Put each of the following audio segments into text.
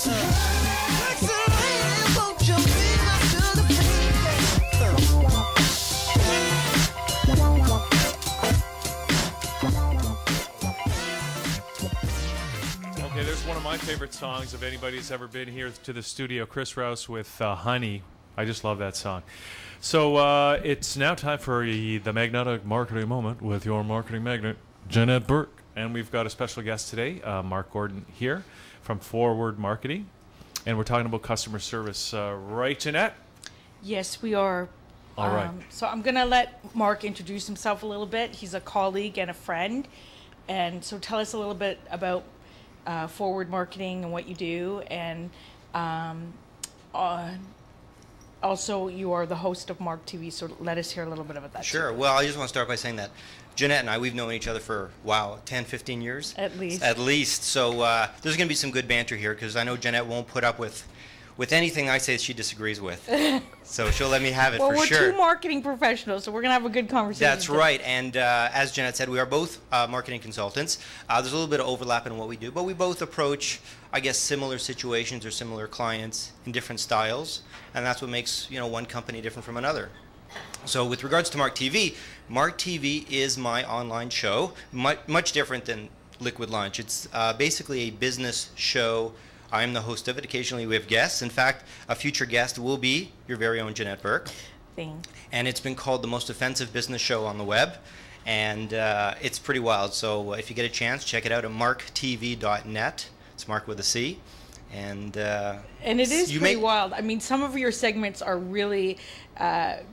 Okay, there's one of my favorite songs if anybody's ever been here to the studio. Chris Rouse with Honey. I just love that song. So it's now time for the Magnetic Marketing Moment with your marketing magnet, Janette Burke. And we've got a special guest today, Marc Gordon here from Forward Marketing. And we're talking about customer service. Right, Janette? Yes, we are. All right. So I'm going to let Marc introduce himself a little bit. He's a colleague and a friend. And so tell us a little bit about Forward Marketing and what you do. And also, you are the host of Marc TV, so let us hear a little bit about that. Sure. Well, I just want to start by saying that Janette and I, we've known each other for, wow, 10, 15 years? At least. At least. So there's going to be some good banter here because I know Janette won't put up with anything I say she disagrees with. So she'll let me have it for sure. Well, we're two marketing professionals, so we're going to have a good conversation. That's right. And as Janette said, we are both marketing consultants. There's a little bit of overlap in what we do, but we both approach, I guess, similar situations or similar clients in different styles. And that's what makes, one company different from another. So with regards to Marc TV is my online show, much different than Liquid Lunch. It's basically a business show. I'm the host of it. Occasionally we have guests. In fact, a future guest will be your very own Janette Burke. Thanks. And it's been called the most offensive business show on the web. And it's pretty wild. So if you get a chance, check it out at marktv.net. It's Marc with a C. And it is pretty wild. I mean, some of your segments are really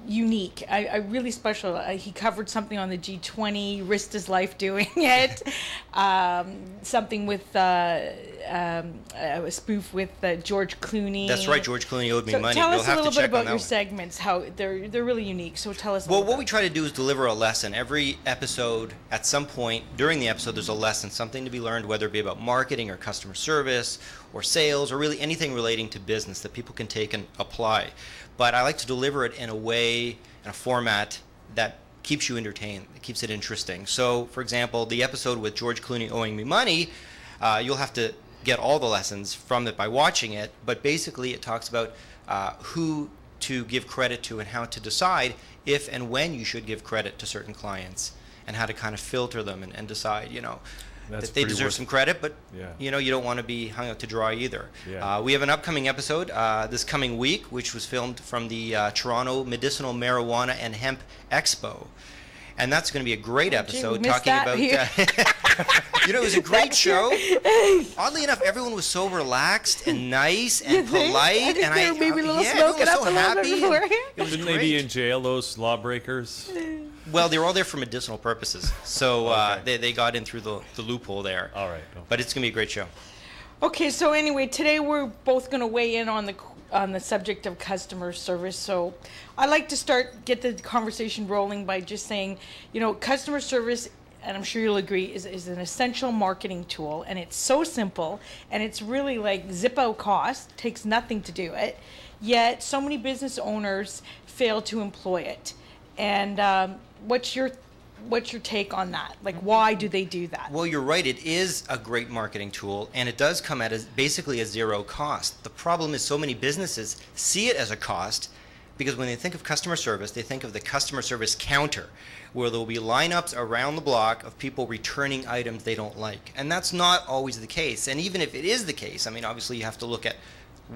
unique. I really special. He covered something on the G20, risked his life doing it. Something with a spoof with George Clooney. That's right, George Clooney owed me money. Tell us a little bit about your segments. How they're really unique. So tell us. Well, what we try to do is deliver a lesson every episode. At some point during the episode, there's a lesson, something to be learned, whether it be about marketing or customer service or sales or really anything relating to business that people can take and apply. But I like to deliver it in a way, in a format that keeps you entertained, that keeps it interesting. So, for example, the episode with George Clooney owing me money, you'll have to get all the lessons from it by watching it. But basically, it talks about who to give credit to and how to decide if and when you should give credit to certain clients and how to kind of filter them and decide, that they deserve some credit, but you don't want to be hung out to dry either. Yeah. We have an upcoming episode this coming week, which was filmed from the Toronto Medicinal Marijuana and Hemp Expo. And that's going to be a great episode talking about, it was a great show. Oddly enough, everyone was so relaxed and nice and polite. And I maybe a little everyone was up so a little bit happy. beforehand. Shouldn't they be in jail, those lawbreakers? Well, they were all there for medicinal purposes. So they got in through the loophole there. All right. But it's going to be a great show. Okay, so anyway, today we're both going to weigh in on the subject of customer service. So I like to get the conversation rolling by just saying, customer service, and I'm sure you'll agree, is an essential marketing tool, and it's so simple, and it's really like zip out cost, takes nothing to do it, yet so many business owners fail to employ it. And what's your take on that? Like, why do they do that? Well, you're right. It is a great marketing tool, and it does come at basically a zero cost. The problem is so many businesses see it as a cost because when they think of customer service, they think of the customer service counter, where there will be lineups around the block of people returning items they don't like. And that's not always the case. And even if it is the case, I mean, obviously you have to look at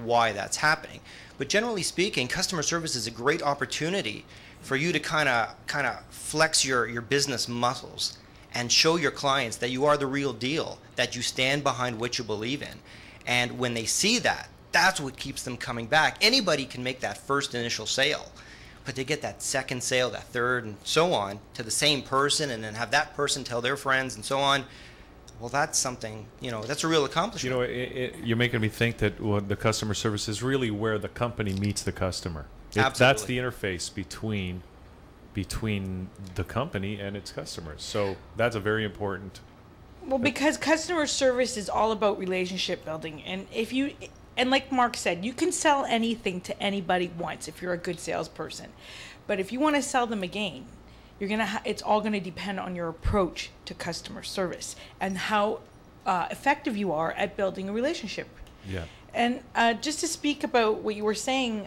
why that's happening. But generally speaking, customer service is a great opportunity for you to kind of flex your business muscles and show your clients that you are the real deal, that you stand behind what you believe in. And when they see that, that's what keeps them coming back. Anybody can make that first initial sale, but to get that second sale, that third, and so on, to the same person, and then have that person tell their friends and so on, well, that's something, that's a real accomplishment. You're making me think that the customer service is really where the company meets the customer. Absolutely. That's the interface between the company and its customers. So that's a very important. Well, because customer service is all about relationship building, and like Marc said, you can sell anything to anybody once if you're a good salesperson, but if you want to sell them again, it's all gonna depend on your approach to customer service and how effective you are at building a relationship. Yeah. And just to speak about what you were saying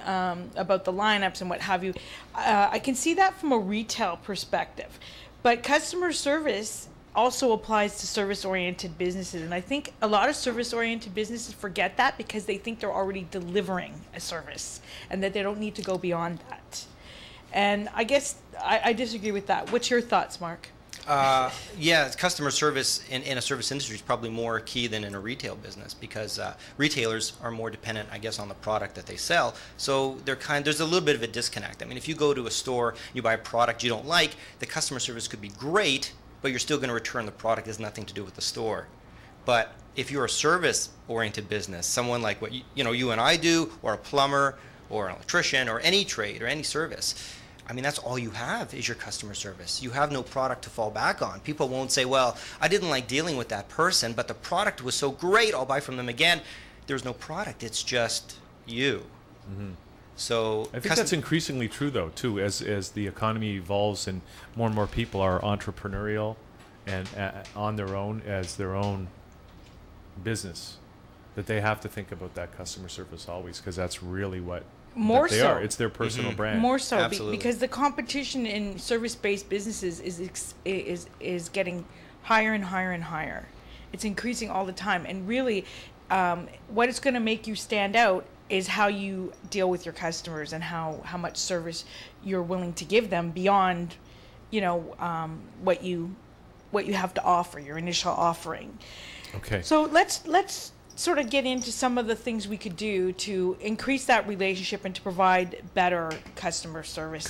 about the lineups and what have you, I can see that from a retail perspective. But customer service also applies to service-oriented businesses. And I think a lot of service-oriented businesses forget that because they think they're already delivering a service and that they don't need to go beyond that. And I guess I disagree with that. What's your thoughts, Mark? Yeah, customer service in a service industry is probably more key than in a retail business because retailers are more dependent, I guess, on the product that they sell. So there's a little bit of a disconnect. I mean, if you go to a store, you buy a product you don't like, the customer service could be great, but you're still going to return the product. It has nothing to do with the store. But if you're a service-oriented business, someone like what you and I do, or a plumber, or an electrician, or any trade, or any service, I mean, that's all you have is your customer service. You have no product to fall back on. People won't say, well, I didn't like dealing with that person, but the product was so great, I'll buy from them again. There's no product. It's just you. Mm-hmm. So I think that's increasingly true, though, too, as the economy evolves and more people are entrepreneurial and on their own as their own business, that they have to think about that customer service always, because that's really what More they so. are. It's their personal brand. More so, Absolutely. because the competition in service-based businesses is getting higher and higher and higher. It's increasing all the time, and really, what is going to make you stand out is how you deal with your customers and how much service you're willing to give them beyond, what you have to offer, your initial offering. Okay. So let's sort of get into some of the things we could do to increase that relationship and to provide better customer service.